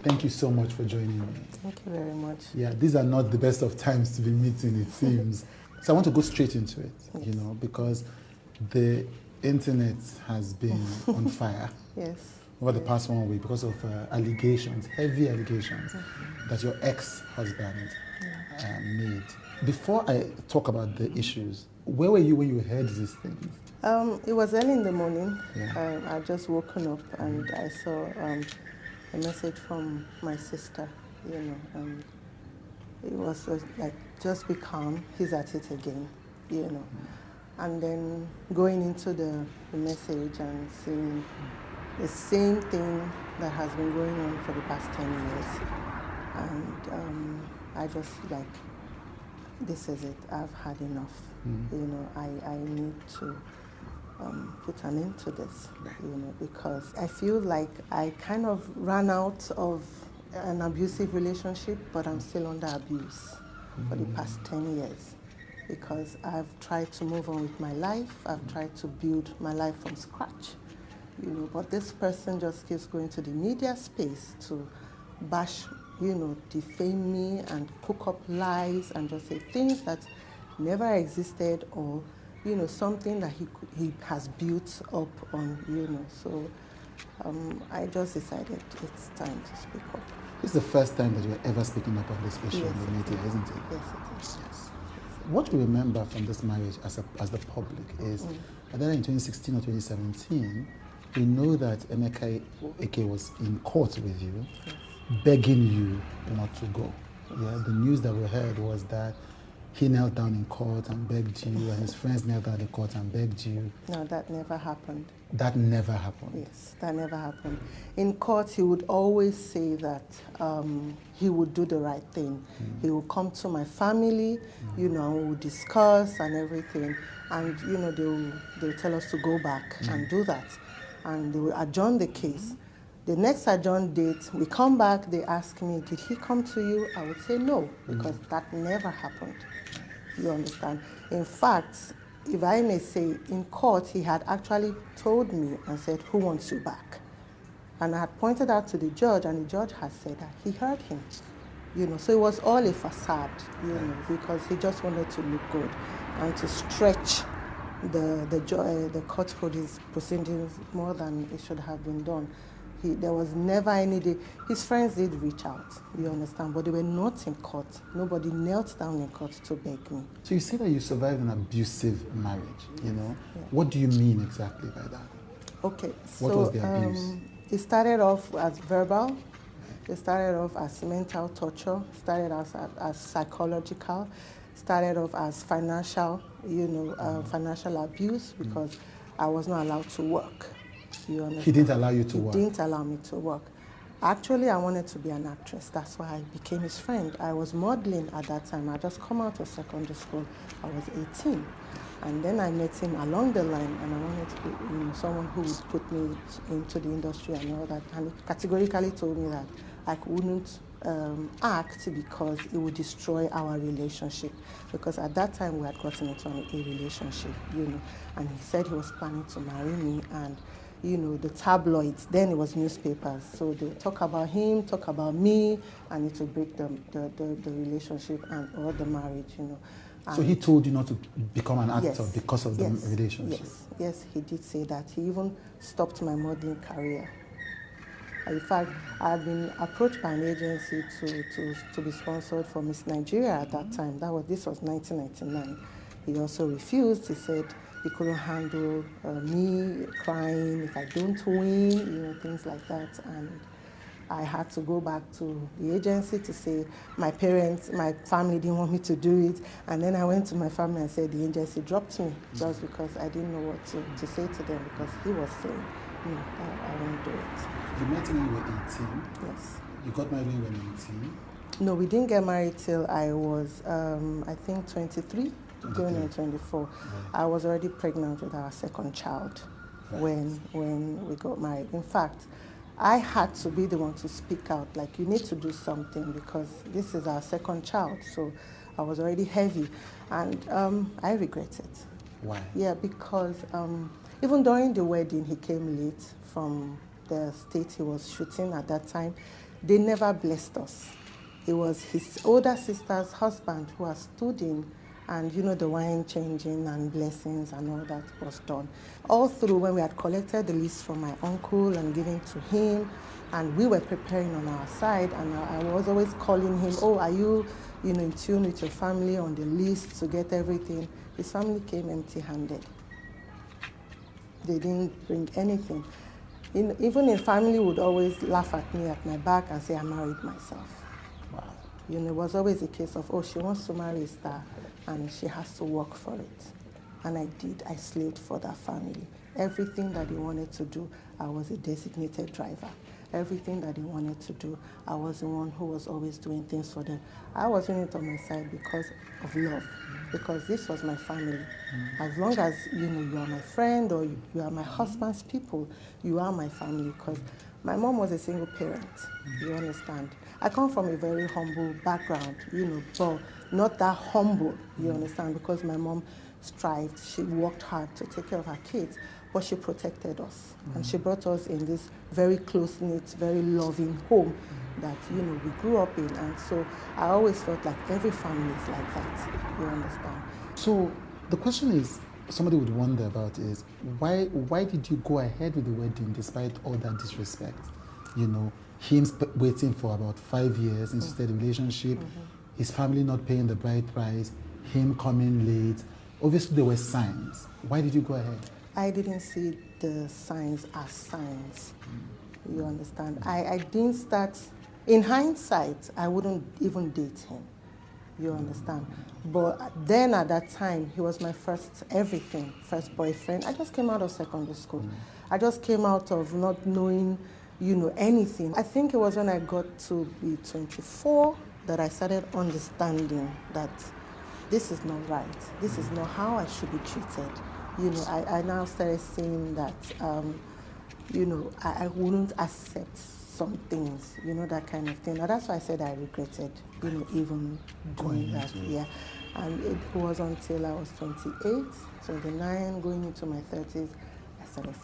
Thank you so much for joining me. Thank you very much. Yeah, these are not the best of times to be meeting, it seems. So I want to go straight into it, Yes. you know, because the internet has been on fire Yes. over the past 1 week because of allegations, heavy allegations, that your ex-husband made. Before I talk about the issues, where were you when you heard these things? It was early in the morning. Yeah. I just woken up and I saw a message from my sister, you know, and it was like, just be calm, he's at it again, you know. And then going into the message and seeing the same thing that has been going on for the past 10 years. And I just like, this is it, I've had enough. You know, I need to put an end to this, you know, because I feel like I kind of ran out of an abusive relationship, but I'm still under abuse for the past 10 years because I've tried to move on with my life. I've tried to build my life from scratch, you know, but this person just keeps going to the media space to bash, you know, defame me and cook up lies and just say things that never existed or, you know, something that he has built up on, you know. So I just decided it's time to speak up. This is the first time that you're ever speaking up on this issue in the media, isn't it? Yes, it is. Yes. What we remember from this marriage as the public is, either in 2016 or 2017, we know that EMEKA IKE was in court with you, begging you not to go. Yeah, the news that we heard was that he knelt down in court and begged you, and his friends knelt down in court and begged you. No, that never happened. That never happened? Yes, that never happened. In court, he would always say that he would do the right thing. He would come to my family, you know, we would discuss and everything. And, you know, they would tell us to go back and do that. And they would adjourn the case. The next adjourned date, we come back, they ask me, did he come to you? I would say no, because that never happened. You understand? In fact, if I may say, in court, he had actually told me and said, who wants you back? And I had pointed out to the judge, and the judge had said that he heard him. You know, so it was all a facade, you know, because he just wanted to look good and to stretch the court proceedings more than it should have been done. There was never any day. His friends did reach out, you understand, but they were not in court. Nobody knelt down in court to beg me. So you say that you survived an abusive marriage, you know? Yeah. What do you mean exactly by that? Okay, so what was the abuse? It started off as verbal. It started off as mental torture. Started as psychological. Started off as financial, you know, financial abuse because I was not allowed to work. You understand? He didn't allow you to work? He didn't allow me to work. Actually, I wanted to be an actress. That's why I became his friend. I was modeling at that time. I just come out of secondary school. I was 18. And then I met him along the line, and I wanted to be, you know, someone who would put me into the industry and all that. And he categorically told me that I wouldn't act because it would destroy our relationship. Because at that time we had gotten into a relationship, you know. And he said he was planning to marry me, and you know, the tabloids, then it was newspapers. So they would talk about him, talk about me, and it would break the relationship or the marriage, you know. And so he told you not to become an actor yes, because of the yes, relationship? Yes, he did say that. He even stopped my modeling career. In fact, I had been approached by an agency to be sponsored for Miss Nigeria at that time. This was 1999. He also refused. He said he couldn't handle me crying if I don't win, you know, things like that. And I had to go back to the agency to say my parents, my family didn't want me to do it. And then I went to my family and said the agency dropped me just because I didn't know what to say to them, because he was saying, no, I won't do it. You met him when you were 18? Yes. You got married when you were 19? No, we didn't get married till I was, I think, 23. Going on 24. Right. I was already pregnant with our second child when we got married. In fact, I had to be the one to speak out, like, you need to do something because this is our second child. So I was already heavy, and I regret it. Why? Yeah, because even during the wedding, he came late from the state he was shooting at that time. they never blessed us. It was his older sister's husband who has stood in, and the wine changing and blessings and all that was done. All through, when we had collected the list from my uncle and given to him, and we were preparing on our side, and I was always calling him, oh, are you, in tune with your family on the list to get everything? His family came empty-handed. They didn't bring anything. Even in family would always laugh at me at my back and say I married myself. Wow. It was always a case of, oh, she wants to marry a star and she has to work for it. And I did. I slaved for that family. Everything that they wanted to do, I was a designated driver. Everything that they wanted to do, I was the one who was always doing things for them. I was doing it on my side because of love, because this was my family. As long as, you are my friend or you are my husband's people, you are my family, because my mom was a single parent, you understand. I come from a very humble background, but not that humble, you understand, because my mom strived, she worked hard to take care of her kids, but she protected us. And she brought us in this very close-knit, very loving home that, we grew up in. And so I always felt like every family is like that, you understand. So the question is, somebody would wonder about is, why did you go ahead with the wedding despite all that disrespect? Him waiting for about 5 years into the relationship, his family not paying the bride price, him coming late. Obviously there were signs. Why did you go ahead? I didn't see the signs as signs, you understand. I didn't start, in hindsight, I wouldn't even date him, you understand. But then at that time, he was my first everything, first boyfriend. I just came out of secondary school. I just came out of not knowing, anything. I think it was when I got to be 24 that I started understanding that this is not right. This is not how I should be treated. I now started seeing that, I wouldn't accept some things, that kind of thing. And that's why I said I regretted, even doing that. Yeah. And it was until I was 28, 29, going into my 30s, I started fighting.